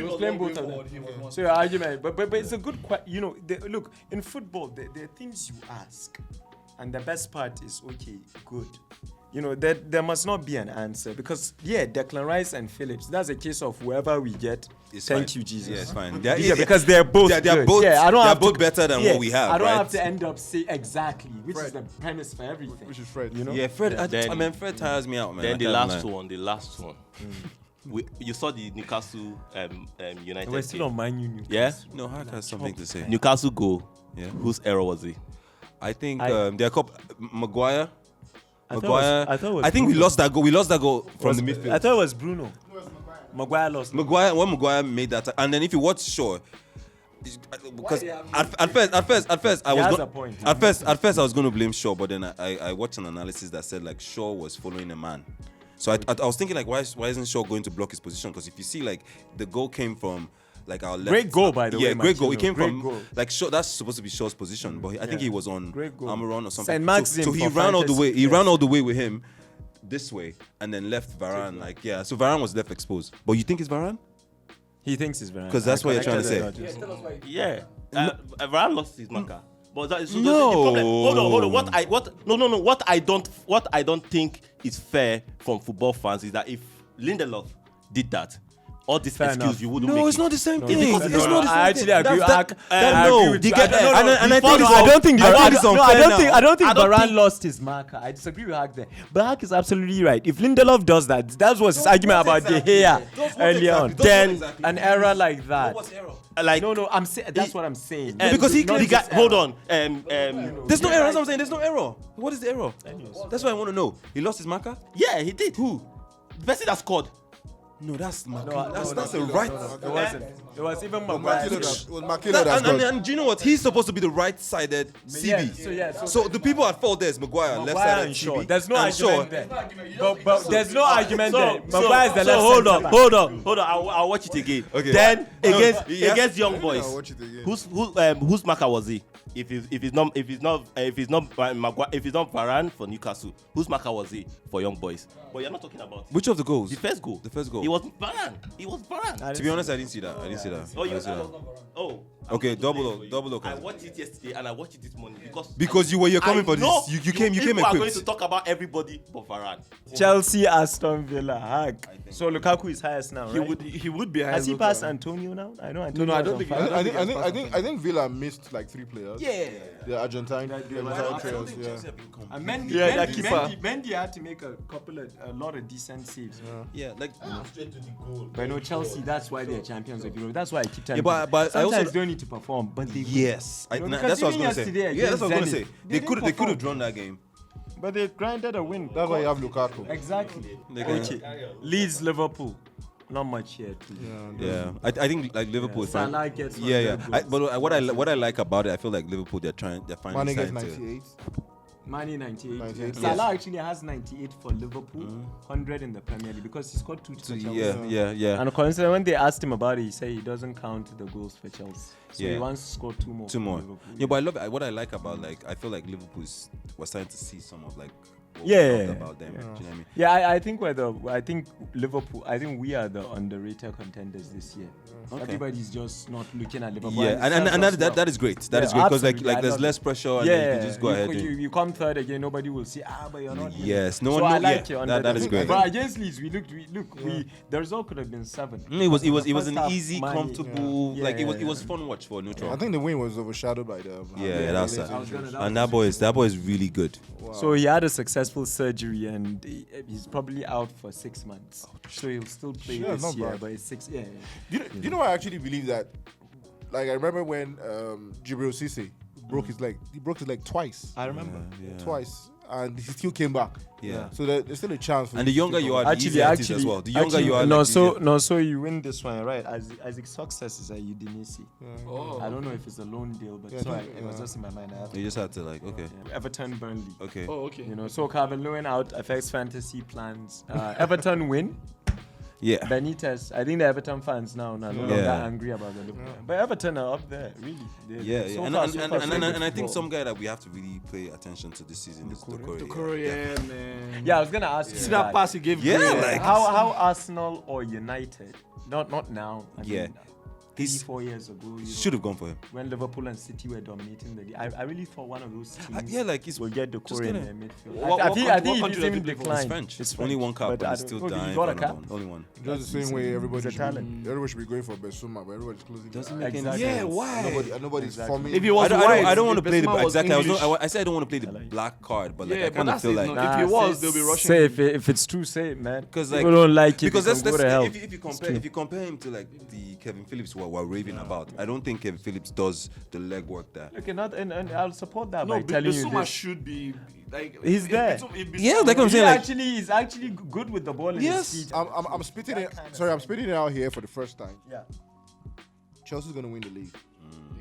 was playing both of them. So your argument, but it's a good question. Look, in football, there are things you ask, and the best part is okay, good. There must not be an answer because Declan Rice and Phillips. That's a case of whoever we get. Thank you, Jesus. Yeah, it's fine. Because they're both. They're both. Yeah, they're both better than what we have. I don't right? have to end up say exactly, which is the premise for everything. Which is Fred. Yeah, Fred. Fred tires me out, man. Then the last one. You saw the Newcastle United. We're still on Man U. Yeah. No, Hack has something to say. Newcastle goal. Yeah. Whose error was it? I think they're Maguire. I think we lost that goal. We lost that goal from the midfield. I thought it was Bruno. Maguire lost. Maguire made that, and then if you watch Shaw, because at first I was going to blame Shaw, but then I watched an analysis that said like Shaw was following a man. So I was thinking like why isn't Shaw going to block his position? Because if you see like the goal came from like our left. Great goal, by the way. Yeah, great goal. It came great from goal. like Shaw. That's supposed to be Shaw's position, but I think he was on Amaron or something. Saint Maxim so he ran all the way. He ran all the way with him this way, and then left Varane. Like so Varane was left exposed. But you think it's Varane? He thinks it's Varane. Because that's what you're trying to say. Yeah. Varane lost his marker. But that is No. the problem. Hold on. What I don't think is fair from football fans is that if Lindelof did that, all this excuse you wouldn't make. No, it's not the same thing. Because It's not the same I actually agree. I don't think Varane lost his marker. I disagree with Hack there. But Hack is absolutely right. If Lindelof does that, that was his argument about De Gea earlier on. Then an error like that. Like no, I'm saying that's what I'm saying. Because hold on. There's no error. That's what I'm saying. There's no error. What is the error? That's what I want to know. He lost his marker? Yeah, he did. Who? The person that scored. No, that's that's a right. It wasn't. It was even Maguire. And do you know what? He's supposed to be the right-sided CB. So the people at fault there is Maguire, left-sided CB. There's no argument there. But there's no argument there. Maguire is the left. Hold on. I'll watch it again. Okay. Then against Young Boys, I'll watch it again. whose marker was he? If it's not Varane for Newcastle, whose marker was he for Young Boys? But you're not talking about Which of the goals? the first goal. The first goal. It was Varane. To be honest, I didn't see that. Okay, double I watched it yesterday and I watched it this morning because you're coming for this. You came People are going equipped. to talk about everybody but Varane. Chelsea, Aston Villa, Hack. So Lukaku is highest now, right? He would be. Has he passed Antonio now? I know Antonio. I don't think. I think Villa missed like 3 players. Yeah. The Argentine players. Yeah. And Mendy had to make a lot of decent saves. Yeah, like. But no, Chelsea, that's why they're champions of Europe. That's why I keep telling Yeah, you. but I Sometimes also they don't need to perform, but they Yes, You know, that's what I was even gonna say. yesterday Yeah, that's what I was against gonna say. Zenit, They they could didn't have drawn that game. But they grinded a win. That's why you have Lukaku. Exactly. can- Okay. Leeds, Liverpool. Not much here, too. Yeah, I think like Liverpool. is fine. Salah gets But what I like about it, I feel like Liverpool they're finally Mane gets starting to. 98. Mane 98. 98. Salah actually has 98 for Liverpool, 100 in the Premier League because he scored 2 for Chelsea. Yeah. And coincidentally, when they asked him about it, he said he doesn't count the goals for Chelsea. So Yeah. he wants to score 2 more. Two for more. Liverpool. Yeah, but I love it. What I like about I feel like Liverpool we're starting to see some of like we loved about them. Yeah. Do you know what I mean? Yeah, I think I think Liverpool. I think we are the underrated contenders this year. Okay. Everybody's just not looking at Liverpool. Yeah, and that is great. That is great because like there's less pressure and then you can just go ahead. You come third again, nobody will say but you're not. Yes, no so one. I like you. That is great. But against Leeds, the result could have been 7. It was an half, easy, comfortable. Yeah. Like it was fun watch for neutral. I think the win was overshadowed by the. That's it. And that boy is really good. Wow. So he had a successful surgery and he's probably out for 6 months. So he'll still play this year, but it's 6. Yeah. Do you know? I actually believe that. Like I remember when Jibril Cisse broke his leg. He broke his leg twice. I remember. Twice, and he still came back. Yeah. So there's still a chance. For And the younger you are, the actually, easier it is as well. The younger you are, so you win this one, right? As success is at Udinese. Oh. I don't know if it's a loan deal, but it was just in my mind. You just had to okay. Everton, Burnley. Okay. Oh, okay. So Calvin Lewin out affects fantasy plans. Everton win. Yeah. Benitez. I think the Everton fans now are no longer angry about the Liverpool. But Everton are up there, really. So and I think some guy that we have to really pay attention to this season is Doucouré, man. Yeah, I was gonna ask you. See that pass he gave? Like how Arsenal or United? Not now. I mean, He's 4 years ago. Should have gone for him. When Liverpool and City were dominating the league. I really thought one of those teams he's will get Doucouré in their midfield. I think country he's even declined. French. It's only one cup, but I he's still don't know. dying. He got a cap? Only one. Just the same way everybody talent. should be going for Besuma, but everybody's closing. Doesn't their make eyes. any Exactly. sense. why? Nobody's forming. If he was I don't want to play the Benzema was exactly. English. I said I don't want to play the black card, but like I but kind of that's feel it, like no. If he was, they'll be rushing Say him. if it's true, say it, man. because like People don't like it. because let's go to hell. if you compare him to like the Kevin Phillips we're raving about, I don't think Kevin Phillips does the legwork there. Okay, and I'll support that No, by telling you Bissouma this. should be like He's there. Yeah, like I'm saying, like He's actually good with the ball in Yes. his feet. I'm spitting it. Sorry, I'm spitting it out here for the first time. Yeah. Chelsea's gonna win the league.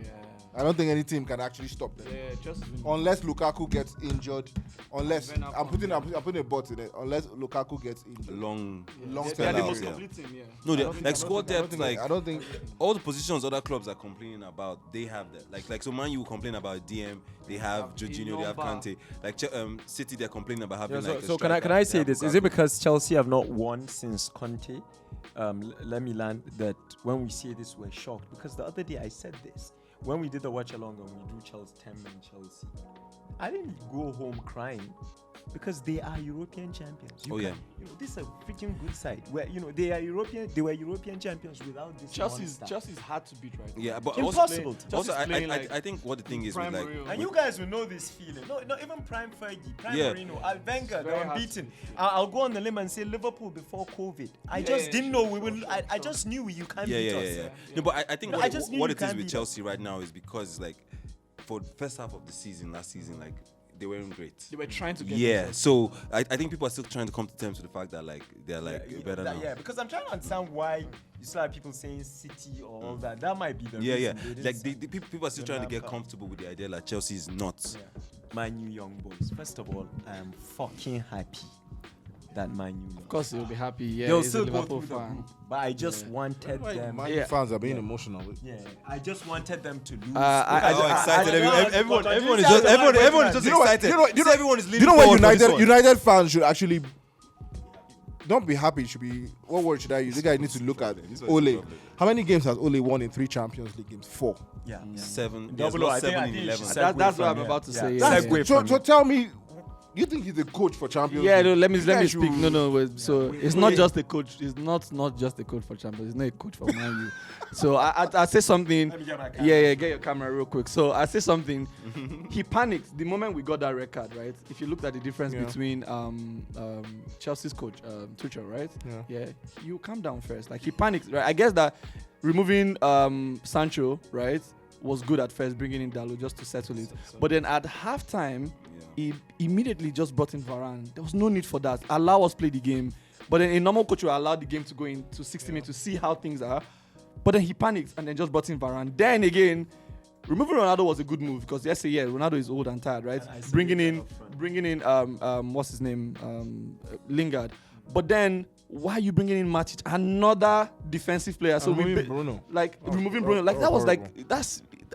Yeah. I don't think any team can actually stop them. Yeah, just Unless Lukaku gets injured, unless Werner I'm putting a butt in it. Unless Lukaku gets injured, long long they term. are the out, most yeah. complete team, yeah. No, I don't think- squad depth, like I don't think. all the positions other clubs are complaining about, they have that. Like so, Man, you complain about DM, they have Jorginho, they have Kante. Like City, they're complaining about having like. So a can I striker. say They have this? Is it Lukaku. because Chelsea have not won since Conte? Let me land that when we say this, we're shocked because the other day I said this when we did the watch along and we drew Chelsea 10 and Chelsea. I didn't go home crying because they are European champions. This is a freaking good side where they are European. They were European champions without this. Chelsea's hard to beat right now. Yeah, but Impossible. also playing like I think what the thing is with like. And you guys will know this feeling. No, even Prime Fergie, Prime Yeah. Mourinho, Wenger, they very were hard beaten. I'll go on the limb and say Liverpool before COVID. I just didn't know we will. I just knew you can't beat us. Yeah. No, but I think No, I just knew what you it is can't with beat Chelsea right now is because like for the first half of the season, last season, like they weren't great. They were trying to get Yeah, so I think people are still trying to come to terms with the fact that like they're like better now. Yeah, because I'm trying to understand why you still have people saying City or all that. That might be the Yeah. reason. They didn't Like sign the people are still trying to get Cup. comfortable with the idea that Chelsea is not. Yeah. Man U young boys. First of all, I am fucking happy that Man U. Of course, he'll be happy. Yeah, They'll he's a still go Liverpool through the fan. group, but I just wanted them. Man U fans are being emotional. Yeah, I just wanted them to lose. How excited everyone is just excited. Everyone is Do leaning you know what forward for this one. United fans should actually don't be happy? Should be, what word should I use? The guy needs to look at Ole. How many games has Ole won in 3 Champions League games? 4. Yeah. 7. Double O, I think 7 you in 11. should That's what I'm from about to here. say. Yeah. Yeah. Segue So from tell me, you think he's a coach for Champions Yeah, League? no, let me You guys speak. should- No, wait, so it's not just a coach. It's not just a coach for Champions. It's not a coach for Man U. So I say something. Let me get my camera. Yeah, get your camera real quick. So I say something. He panicked the moment we got that red card, right? If you looked at the difference Yeah. between Chelsea's coach Tuchel, right? Yeah. You calm down first. Like he panicked, right? I guess that removing Sancho, right, was good at first, bringing in Dalot just to settle it. But then at halftime, he immediately just brought in Varane. There was no need for that. Allow us play the game. But then a normal coach will allow the game to go into 60 minutes to see how things are. But then he panicked and then just brought in Varane. Then again, removing Ronaldo was a good move because Ronaldo is old and tired, right? Bringing in what's his name, Lingard. But then why are you bringing in Matic, another defensive player? So Bruno. removing Bruno, like that was like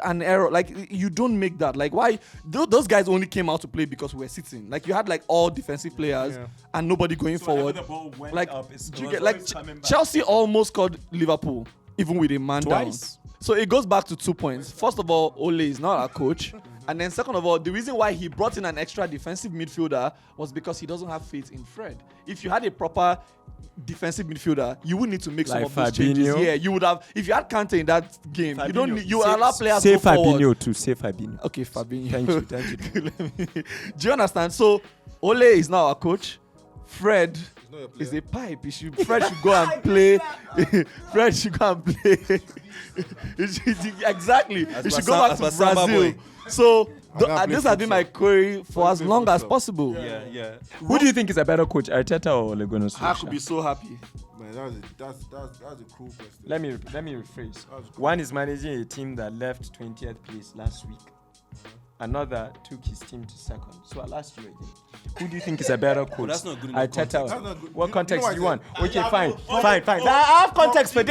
an error. Like, you don't make that. Like, why? Those guys only came out to play because we were sitting. Like, you had like all defensive players and nobody going forward. The ball went Like, up, Chelsea almost called Liverpool even with a man twice. down. So it goes back to 2 points. First of all, Ole is not our coach. And then second of all, the reason why he brought in an extra defensive midfielder was because he doesn't have faith in Fred. If you had a proper defensive midfielder, you would need to make some of those changes. Yeah, you would have. If you had Kante in that game, you don't need, you allow players to go forward. Say Fabinho. Okay, Fabinho. Thank you. Do you understand? So Ole is now our coach. Fred is a pipe. Fred should go and play. Fred should go and play. Exactly. He should go back to Brazil. So this has been my query for as long as possible. Yeah. Who do you think is a better coach, Arteta or Ole Gunner Solskjaer? I could be so happy. Man, that's a cool question. Let me rephrase. Cool. One is managing a team that left 20th place last week. Another took his team to second. So I'll ask you again. Who do you think is a better coach? That's not good enough Arteta. What context do you want? Okay, fine. I have context for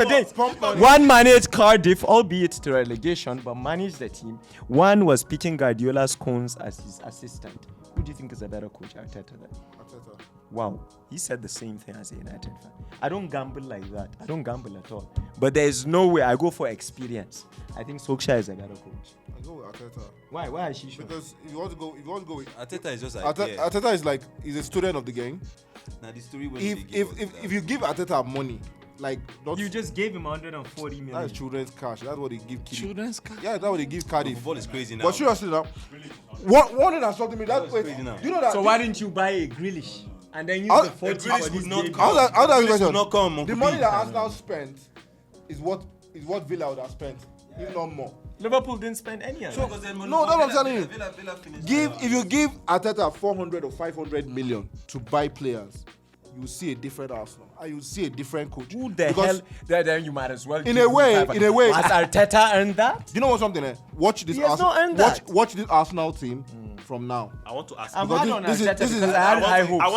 this. One managed Cardiff, albeit to relegation, but managed the team. One was picking Guardiola's cones as his assistant. Who do you think is a better coach, Arteta? Arteta. Wow, he said the same thing as a United fan. I don't gamble like that. I don't gamble at all. But there is no way I go for experience. I think Solskjaer is a better coach. I go with Arteta. Why? Why is she sure? Because if you want to go with Arteta is just Arteta is like he's a student of the game. Now the story if you give Arteta money, like you just gave him 140 million. That's children's cash. That's what they give kids. Children's cash? Yeah, that's what they give Cardiff. Football is crazy now. But seriously now, one thing that struck me that wait, do you know that? So why didn't you buy a Grealish and then use the 40 for this game? How that not come? The money that Arsenal spent is what Villa would have spent, if not more. Liverpool didn't spend any of it. No, that's what I'm telling you. If you give Arteta 400 or 500 million to buy players, you will see a different Arsenal and you will see a different coach. Who the hell? Then you might as well. In a way. Has Arteta earned that? You know what something? Watch this. Watch this Arsenal team from now. I want to ask. I'm hard on Arteta because I had high hopes. I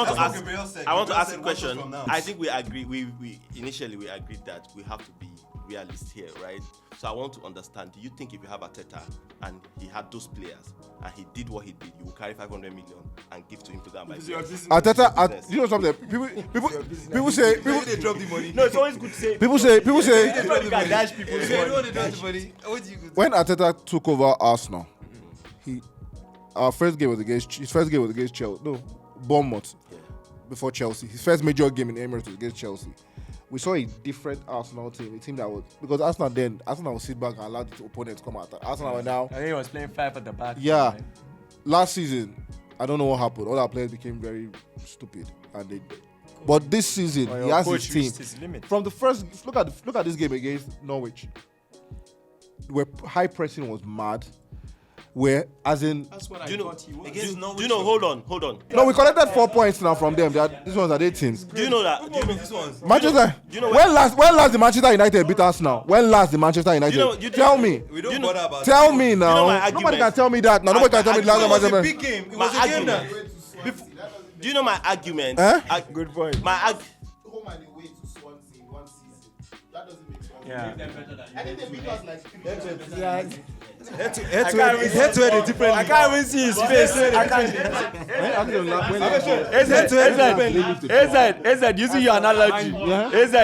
want to ask a question. I think we agree. We initially agreed that we have to be realist here, right? So I want to understand, do you think if you have Arteta and he had those players and he did what he did, you will carry 500 million and give to him to that by Arteta, you know something? People say they drop the money. No, it's always good to say. People say they drop the money. When Arteta took over Arsenal, his first game was against Chelsea. No, Bournemouth before Chelsea. His first major game in Emirates was against Chelsea. We saw a different Arsenal team, a team that was because Arsenal would sit back and allow the opponents to come out. Arsenal were now. I think he was playing 5 at the back. Yeah, right? Last season, I don't know what happened. All our players became very stupid, but this season he has his team. From the first look at this game against Norwich, where high pressing was mad. Where, as in, that's what I thought he was. Do you know? Hold on. No, we collected 4 points now from them. These ones are their teams. Do you know that? Do you know these ones? Manchester. Do you know when last the Manchester United beat us now? When last the Manchester United? Tell me. We don't bother about. Tell me now. Nobody can tell me that. Now nobody can tell me last. It was a big game. It was a game now. Do you know my argument? Good point. My home and away to Swansea one season. That doesn't make sense. Yeah. Anything because like head to head a different. I can't even see his face. I can't. AZ, using your analogy. AZ.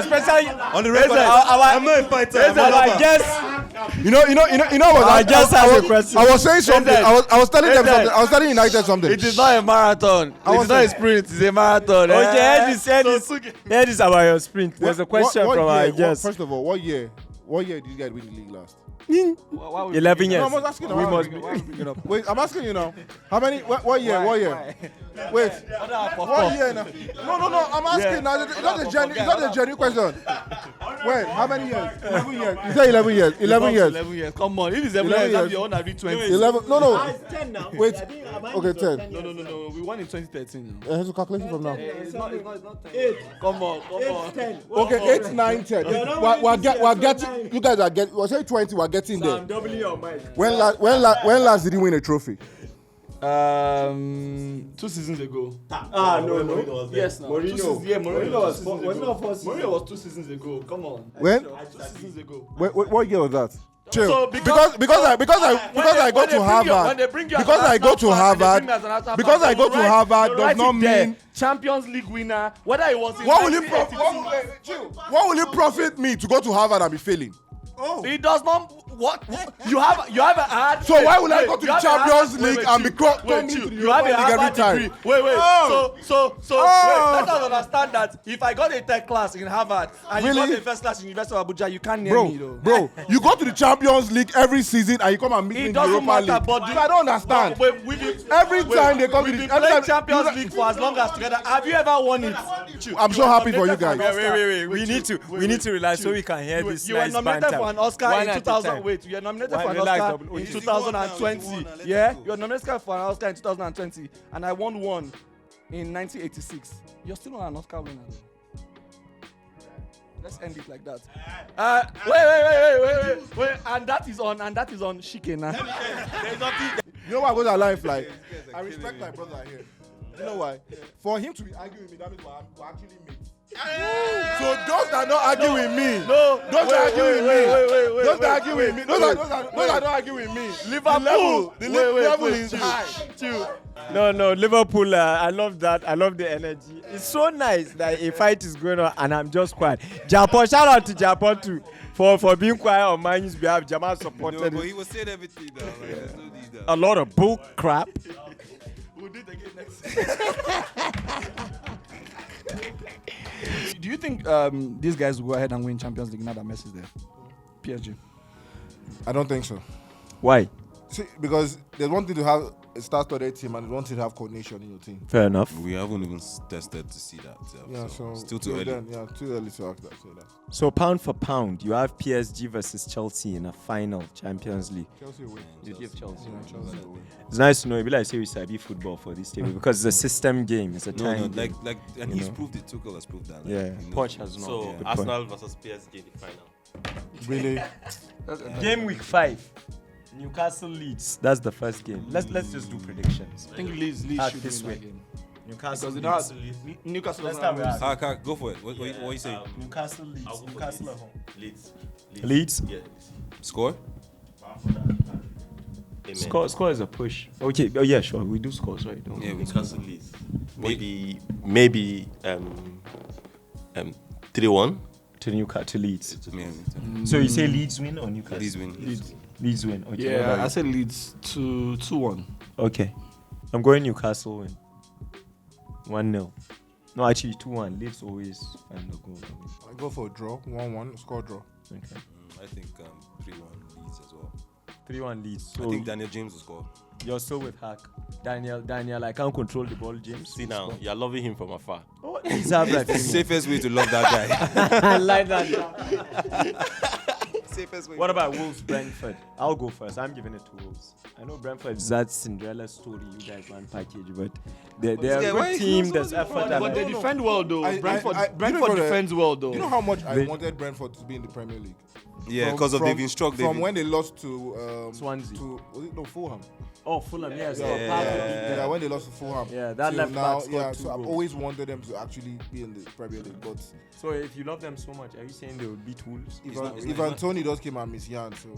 Especially on the record. I'm not a fighter. I guess. You know what? I just asked a question. I was saying something. I was telling them something. I was telling United something. It is not a marathon. It is not a sprint. It's a marathon. Okay, hear this about your sprint. There's a question from our guest. First of all, what year did you guys win the league last? 11 years. No, I'm asking you. Wait, I'm asking you now. How many? What year? Wait. What year now? No. I'm asking now. It's not a genuine question. Wait, how many years? 11 years. You say 11 years. 11 years. 11 years. Come on. If it's 11 years, you're on every 20. 11. No. 10 now. Wait. Okay, 10. No. We won in 2013. It's a calculation from now. It's not 10. Come on. 10. Okay, 8, 9, 10. We're getting. You guys are getting. We're saying 20. We're getting there. I'm doubling your mind. When last did you win a trophy? 2 seasons ago. No. Yes, no. Mourinho. Mourinho was Mourinho was 2 seasons ago. Come on. When? 2 seasons ago. What year was that? Chill. So because I go to Harvard. Because I go to Harvard. Because I go to Harvard does not mean Champions League winner. Whether it was in what will it profit me to go to Harvard and be failing? It does not. What you have a hard. So why would I go to the Champions League and be coming to the Europa League every time? Wait. So let us understand that if I got a tech class in Harvard and you got a first class in University of Abuja, you can't near me though. Bro, you go to the Champions League every season and you come and meet me in the Europa League. So I don't understand. Every time they come to the Champions League for as long as together. Have you ever won it? I'm so happy for you guys. Wait. We need to relax so we can hear this. You were nominated for an Oscar in 2000. Wait, you were nominated for an Oscar in 2020. Yeah, you were nominated for an Oscar in 2020, and I won one in 1986. You're still not an Oscar winner. Let's end it like that. Wait. And that is on Shikena. You know why I go to life like? I respect my brother here. You know why? For him to be arguing with me, that means we're actually mates. So those that don't argue with me, those that argue with me, those that don't argue with me, Liverpool, the level is high. No, Liverpool. I love that. I love the energy. It's so nice that a fight is going on and I'm just quiet. Japan, shout out to Japan too for being quiet on Man's behalf. Jamal supported but he was saying everything though. Like, there's no need though. A lot of bull crap. We'll do it again next. Do you think these guys will go ahead and win Champions League now that Messi's there? PSG. I don't think so. Why? See, because there's one thing to have a star-studded team and there's one thing to have coordination in your team. Fair enough. We haven't even tested to see that. So still too early. Too early to ask that. So pound for pound, you have PSG versus Chelsea in a final Champions League. Chelsea win. You give Chelsea. Yeah, Chelsea win. It's nice to know. Like say we sabi football for this table because it's a system game. It's a time game. And he's proved it. Tuchel has proved that. Yeah, Poch has not. So Arsenal versus PSG in the final. Really? Game week 5. Newcastle Leeds. That's the first game. Let's just do predictions. I think Leeds should this win way. that game. Newcastle Because Leeds. Newcastle Let's doesn't start with have Go for it. What are you saying? Newcastle Leeds. I'll go for Newcastle at home. Leeds. Leeds? Yeah. Score? Amen. Score is a push. Okay. Oh yeah, sure. We do scores, right? Don't Yeah, we? Newcastle Leeds. Maybe 3-1 to Newcastle to Leeds. Yeah. So you say Leeds win or Newcastle? Leeds win. Leeds win. Okay. Yeah, I said Leeds 2-1. Okay. I'm going Newcastle win. 1-0. No, actually 2-1. Leeds always find the goal. I go for a draw. 1-1. Score draw. Okay. I think 3-1 Leeds as well. 3-1 Leeds. I So think Daniel James will score. you're still with Hack. Daniel, I can't control the ball, James. See now, you're loving him from afar. Oh, he's have like The safest way to love that guy. I like that. Safest way. What about Wolves Brentford? I'll go first. I'm giving it to Wolves. I know Brentford is that Cinderella story you guys want package, but they're a good team. There's effort. But they defend well though. Brentford you know defends well though. You know how much I wanted Brentford to be in the Premier League? Yeah, because they've been struck. From when they lost to Swansea. Fulham. Oh, Fulham, yes. Yeah, when they lost to Fulham. Yeah, that Till left now. back scored Yeah, 2 so I've goals. always wanted them to actually be in the Premier League. But So if you love them so much, are you saying they would beat Wolves? if Anthony does came and miss Jan, so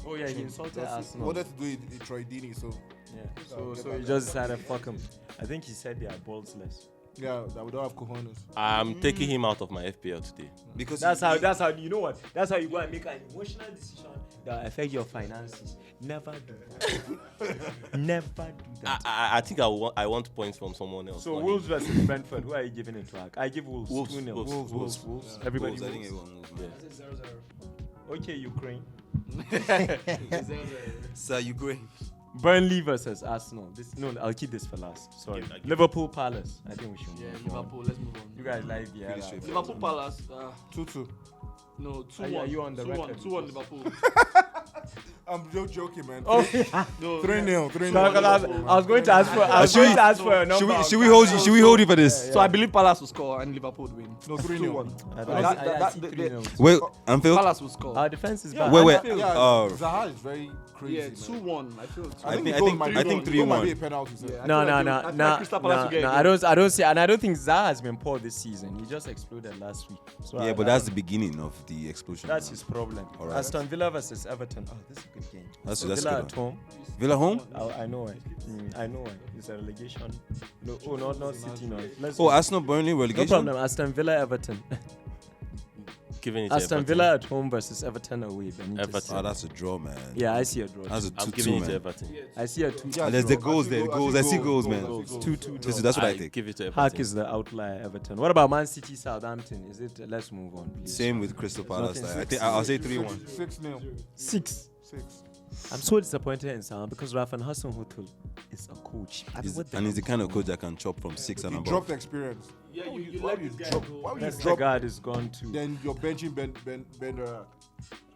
Oh yeah, he insulted he Arsenal. wanted to do it in Troy Deeney, so Yeah. So he just decided fuck him. I think he said they are ballsless. yeah, that we don't have cojones. I'm taking him out of my FPL today. Because That's how you know what? That's how you go and make an emotional decision that affect your finances. Never do that. Never do that. I think I want points from someone else. So not Wolves him. versus Brentford. Who are you giving it to? I give Wolves. Wolves, 2-0. Wolves. Wolves. Everybody. I think Wolves. everyone knows. Okay, Ukraine. Sir, Ukraine. Burnley versus Arsenal. I'll keep this for last. Sorry. Yeah, Liverpool Palace. I think we should. Yeah, move on. Liverpool. Let's move on. You guys like the Pretty straight. Liverpool Palace. 2-2. No, 2-1. Are you on the 2-1. record? 2-1 Liverpool. I'm joking, man. Oh, 3-0. 3-0. I was going to ask for a number. Should we hold you for this? So I believe Palace will score and Liverpool would win. No, 3-0. I see 3-0. Wait, Anfield? Palace will score. Our defense is bad. Wait. Yeah, Oh. Zaha is very crazy. Yeah, man. 2-1. I feel. I think the goal might be a 3-1. penalty. So. Yeah. No. Crystal Palace will get a I goal. don't see, and I don't think Zaha has been poor this season. He just exploded last week. So Yeah, but that's the beginning of the explosion. that's his problem. All right. Aston Villa versus Everton. Oh, this is a good game. That's So a Villa good at one. home. Villa home? I know why. I know why. It's a relegation. No, not City. No. Let's Oh, Arsenal, Burnley, no relegation? problem. Aston Villa, Everton. Giving it to Aston Everton. Villa at home versus Everton away. Benitez. Everton. Oh, that's a draw, man. Yeah, I see a draw. That's a I'm 2-2, giving it to man. Everton. I see a 2. Yeah, There's the draw. goals there. I see goals, man. 2-2 draw. That's what I I think. give it to Hark Everton. is the outlier, Everton. What about Man City, Southampton? Is it? Let's move on, please. Same with Crystal Palace. Nothing. I think I'll say 3-1. 6-0. 6. 6. I'm so disappointed in Sound because Rafa Hasenhuttl is a coach. I mean, what And he's the kind of coach that can chop from 6 and You above. dropped experience. Yeah, you Why let would you this guy drop? go. Why would you drop? Westergaard is gone too. Then you're benching Bender.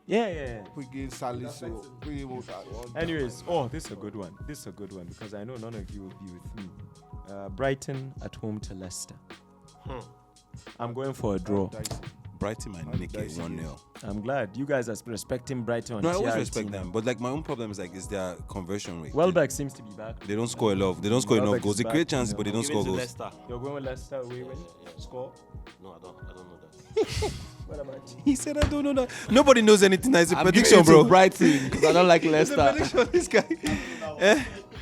Yeah. Put against Salisu. Put him with that one. Anyways, this is a good one. This is a good one because I know none of you will be with me. Brighton at home to Leicester. I'm going for a draw. Brighton might nick it 1-0. I'm glad you guys are respecting Brighton on No, I always TRT respect now. them. But like my own problem is their conversion rate. Welbeck seems to be back. They don't score a lot. They don't score enough Welbeck goals. is They back. create chances, No. but they don't Give it score to goals. Leicester. You're going with Leicester away win? Score? No, I don't know that. What about you? He said, I don't know that. Nobody knows anything. It's a I'm prediction, giving it bro. to Brighton because I don't like Leicester. This guy.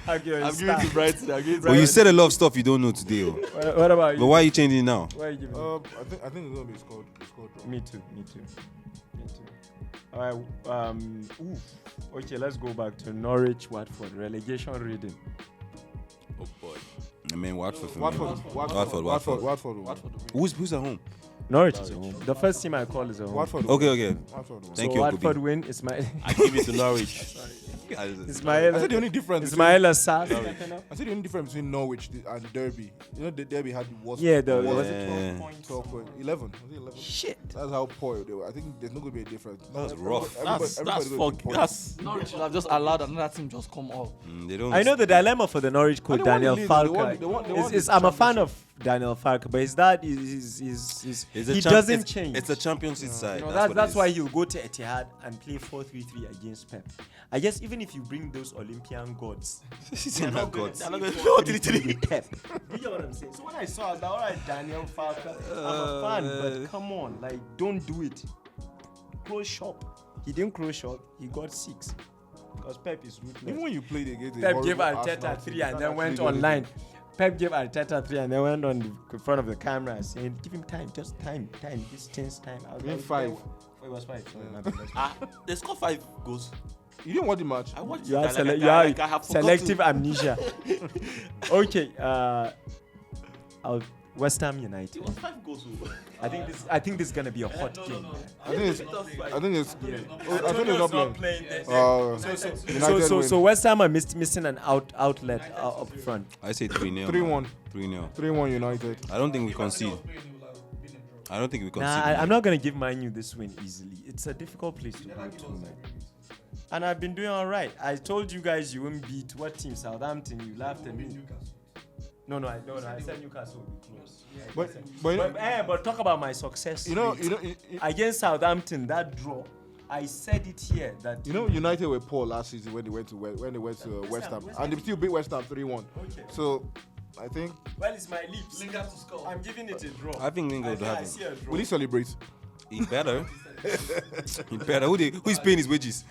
I'm giving I'm giving it to Brighton. I'm giving it to Well, you said a lot of stuff you don't know today. Oh. What about you? But why are you changing it now? Why are you giving I think it's gonna be a score draw. Me too. All right. Okay, let's go back to Norwich, Watford. Relegation reading. Oh boy. I mean, Watford for me. Watford. Who's at home? Norwich is at home. The first team I call is at home. Watford. Okay. Watford. Thank So you, Watford Okubi. win. Ismail. I give it to Norwich. I Ismail. said the only difference. Ismail Assar. I said the only difference between Norwich and Derby. You know, the Derby had the worst. Yeah, the worst was it 12 points? 12 points. 11. Was it 11? Shit. That's how poor they were. I think there's not going to be a difference. That's rough. That's Everybody's gonna fuck. keep points. That's Norwich should have just allowed another team just come up. They don't. I know the dilemma for the Norwich coach, And they won the Daniel league, Farke. they won I'm the a fan of Daniel Farke, but his dad is he doesn't change. It's a Champions League side. You know, what that's it why is. he'll go to Etihad and play 4-3-3 against Pep. I guess even if you bring those Olympian gods, They're not gods. they're not going to do with Pep. You get what I'm saying? So when I saw, I was like, all right, Daniel Farke, I'm a fan, but come on, like, don't do it. Close shop. He didn't close shop. He got 6 because Pep is ruthless. Even when you played against Pep gave Arteta 3 and then went online. Pep gave Arteta 3 and then went on the front of the camera saying, give him time, just time, distance, time. I was Win like, 5. Oh, it was 5. Sorry, my bad. They scored 5 goals. You didn't watch the match. I watched You it. have, Like you I have have forgotten. selective amnesia. Okay, West Ham United. It was 5 goals. I think this is gonna be a hot game. I think it's not playing. So West Ham are missing an outlet up front. I say 3-0. 3-1. 3-0. 3-1 United. I don't think we concede. Nah, I'm not gonna give Man U this win easily. It's a difficult place to go to, man. And I've been doing all right. I told you guys you wouldn't beat what team? Southampton. You laughed at me. No, I said Newcastle would be close. But talk about my success. Against Southampton, that draw. I said it here that United were poor last season when they went to West Ham, and they still beat West Ham 3-1. Okay. So I think. Well, it's my lips. Lingard to score. I'm giving it a draw. I think Lingard would I have see it. a draw. Will he celebrate? He better. He better. Who is paying his wages?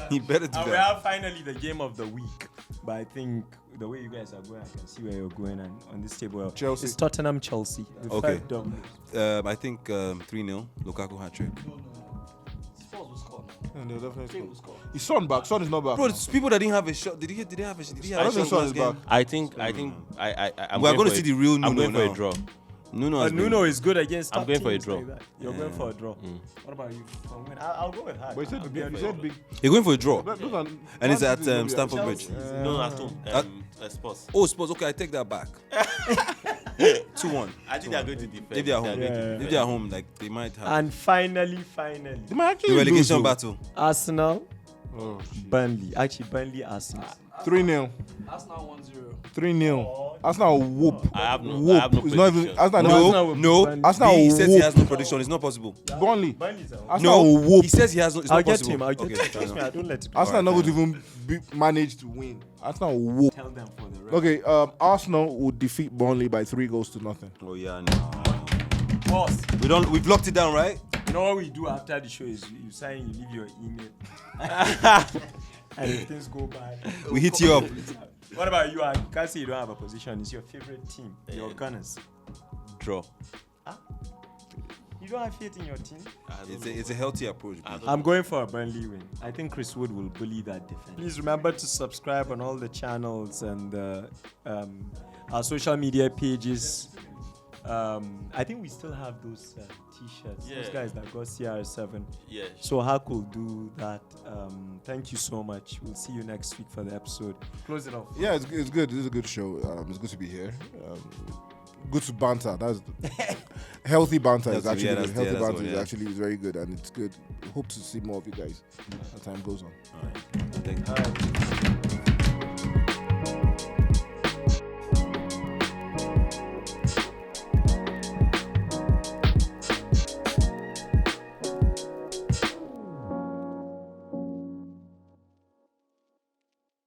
He better do And we that. have finally the game of the week. But I think the way you guys are going, I can see where you're going and on this table. Chelsea. It's Tottenham, Chelsea. With Okay. 5 W's. I think 3-0. Lukaku hat-trick. Spurs will score. And they'll definitely Kane score. will score. Is Son back? Son is not back. Bro, it's people that didn't have a shot. Did he have a shot? I don't think Son is back. I think I'm We're going for to see it. the real Nuno I'm going for now. a draw. Nuno has been- Nuno is good against I'm top going for a teams draw. like that. You're going for a draw. What about you? I'll go with Hart. But he said big. You're going for a draw. Those are- And it's at Man City will be Stamford Chelsea. Bridge. No, at home. Spurs. Oh, Spurs. Okay, I take that back. 2-1. I think they are going to defend. If they are home, Yeah. if they are home, like they might have And finally, They might actually the relegation lose, though. battle. Arsenal Burnley. Actually, Burnley Arsenal. 3-0. Arsenal 1-0. 3-0. Arsenal whoop. I have no It's not even. Arsenal No. Arsenal He says he whoop. has no prediction. It's not possible. Burnley. Burnley's out. Arsenal No, whoop. he says he has no. It's I'll not get possible. him. I'll get Okay, him. fair Trust me, enough. I don't let it. Arsenal not going to even manage to win. Arsenal whoop. Tell them for the rest. Okay, Arsenal will defeat Burnley by 3-0. Oh yeah, no. Boss, We've locked it down, right? you know what we do after the show is you sign, you leave your email. And if things go bad, We hit you up. What about you? I can't say you don't have a position. It's your favorite team, your Gunners. Draw. You don't have faith in your team? It's a healthy approach. bro. I'm going for a Burnley win. I think Chris Wood will bully that defense. Please remember to subscribe on all the channels and our social media pages. I think we still have those t-shirts. Those guys that got CR7. Yeah. So Hak will do that. Thank you so much. We'll see you next week for the episode. Close it off. Yeah, it's good. This is a good show. It's good to be here. Good to banter. That's healthy banter. Is actually good. Healthy banter is actually very good, and it's good. Hope to see more of you guys as time goes on. All right. Thank you. All right.